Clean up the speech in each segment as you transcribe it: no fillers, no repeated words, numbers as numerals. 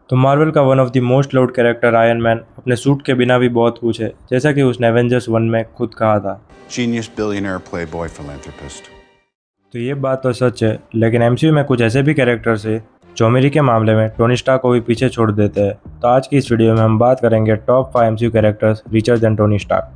तो मार्वल का one of the most loved character iron man अपने सूट के बिना भी बहुत कुछ है, जैसा कि उसने एवेंजर्स 1 में खुद कहा था। Genius, billionaire, playboy, philanthropist. तो ये बात तो सच है, लेकिन एमसीयू में कुछ ऐसे भी कैरेक्टर्स है जो अमीरी के मामले में टोनी स्टार्क को भी पीछे छोड़ देते हैं। तो आज की इस वीडियो में हम बात करेंगे top 5 MCU characters richer than Tony Stark.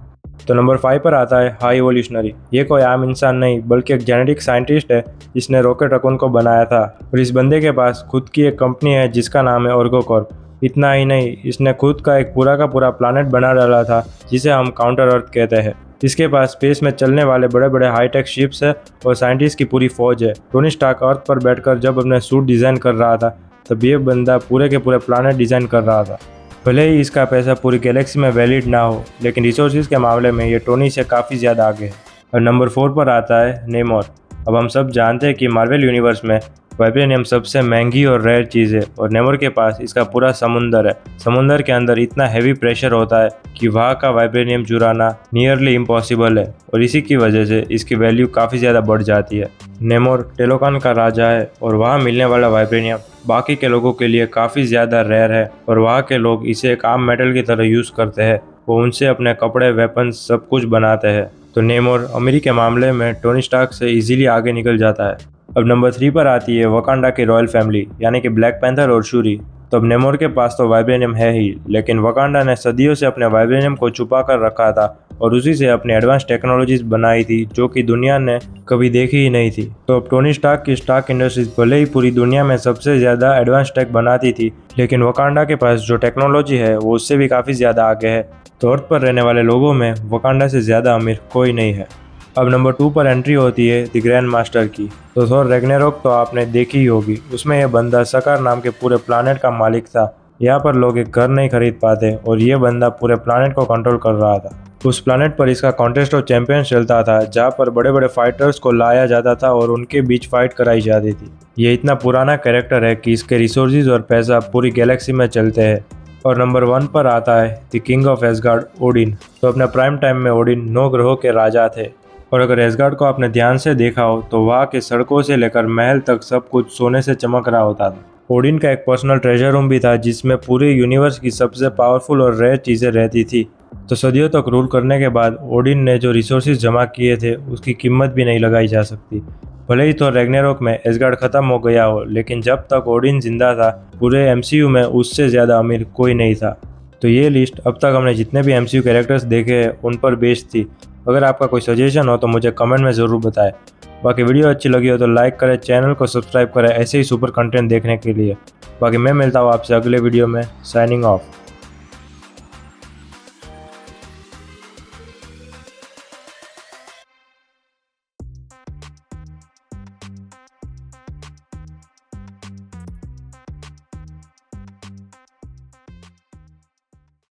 तो नंबर 5 पर आता है हाई इवोल्यूशनरी। ये कोई आम इंसान नहीं बल्कि एक जेनेटिक साइंटिस्ट है जिसने रॉकेट रकून को बनाया था, और इस बंदे के पास खुद की एक कंपनी है जिसका नाम है ऑर्गो कॉर्प। इतना ही नहीं, इसने खुद का एक पूरा का पूरा प्लानट बना डाला था जिसे हम काउंटर अर्थ कहते हैं। इसके पास स्पेस में चलने वाले बड़े बड़े हाईटेक शिप्स है और साइंटिस्ट की पूरी फौज है। टोनी स्टार्क अर्थ पर बैठकर जब अपने सूट डिज़ाइन कर रहा था तब ये बंदा पूरे के पूरे प्लानट डिज़ाइन कर रहा था। भले ही इसका पैसा पूरी गैलेक्सी में वैलिड ना हो, लेकिन रिसोर्सेज के मामले में ये टोनी से काफ़ी ज़्यादा आगे है। और नंबर 4 पर आता है नेमोर। अब हम सब जानते हैं कि मार्वल यूनिवर्स में वाइब्रेनियम सबसे महंगी और रेयर चीज़ है, और नेमोर के पास इसका पूरा समुंदर है। समुंदर के अंदर इतना हैवी प्रेशर होता है कि वहाँ का वाइब्रेनियम चुराना नियरली इम्पॉसिबल है, और इसी की वजह से इसकी वैल्यू काफ़ी ज़्यादा बढ़ जाती है। नेमोर टेलोकान का राजा है और वहाँ मिलने वाला वाइब्रेनियम बाकी के लोगों के लिए काफ़ी ज़्यादा रेयर है, और वहाँ के लोग इसे एक आम मेटल की तरह यूज़ करते हैं। वो उनसे अपने कपड़े, वेपन्स सब कुछ बनाते हैं। तो नेमोर अमीरी के मामले में टोनी स्टार्क से इजीली आगे निकल जाता है। अब नंबर 3 पर आती है वकांडा की रॉयल फैमिली, यानी कि ब्लैक पैंथर और शूरी। तो अब नेमोर के पास तो वाइब्रेनियम है ही, लेकिन वकांडा ने सदियों से अपने वाइब्रेनियम को छुपा कर रखा था और उसी से अपनी एडवांस टेक्नोलॉजीज बनाई थी जो कि दुनिया ने कभी देखी ही नहीं थी। तो अब टोनी स्टार्क की स्टार्क इंडस्ट्रीज भले ही पूरी दुनिया में सबसे ज़्यादा एडवांस टेक बनाती थी, लेकिन वकांडा के पास जो टेक्नोलॉजी है वो उससे भी काफ़ी ज़्यादा आगे है। तो अर्थ पर रहने वाले लोगों में वकांडा से ज़्यादा अमीर कोई नहीं है। अब नंबर 2 पर एंट्री होती है द ग्रैंड मास्टर की। तो थोर रैग्नारोक तो आपने देखी ही होगी। उसमें यह बंदा सकार नाम के पूरे प्लानट का मालिक था। यहाँ पर लोग एक घर नहीं खरीद पाते और ये बंदा पूरे प्लानट को कंट्रोल कर रहा था। उस प्लानट पर इसका कॉन्टेस्ट ऑफ चैंपियंस चलता था, जहाँ पर बड़े बड़े फाइटर्स को लाया जाता था और उनके बीच फाइट कराई जाती थी। ये इतना पुराना कैरेक्टर है कि इसके रिसोर्सेज और पैसा पूरी गैलेक्सी में चलते हैं। और नंबर 1 पर आता है the king of ash gourd, Odin. तो अपने प्राइम टाइम में ओडिन 9 ग्रहों के राजा थे, और अगर एसगार्ड को आपने ध्यान से देखा हो तो वहाँ के सड़कों से लेकर महल तक सब कुछ सोने से चमक रहा होता था। ओडिन का एक पर्सनल ट्रेजर रूम भी था जिसमें पूरे यूनिवर्स की सबसे पावरफुल और रेयर चीज़ें रहती थी। तो सदियों तक रूल करने के बाद ओडिन ने जो रिसोर्सेज जमा किए थे उसकी कीमत भी नहीं लगाई जा सकती। भले ही तो रैग्नारोक में एसगार्ड ख़त्म हो गया हो, लेकिन जब तक ओडिन जिंदा था पूरे एमसीयू में उससे ज़्यादा अमीर कोई नहीं था। तो ये लिस्ट अब तक हमने जितने भी एमसीयू कैरेक्टर्स देखे हैं उन पर बेस्ड थी। अगर आपका कोई सजेशन हो तो मुझे कमेंट में ज़रूर बताएं। बाकी वीडियो अच्छी लगी हो तो लाइक करें, चैनल को सब्सक्राइब करें ऐसे ही सुपर कंटेंट देखने के लिए। बाकी मैं मिलता हूँ आपसे अगले वीडियो में। Signing off.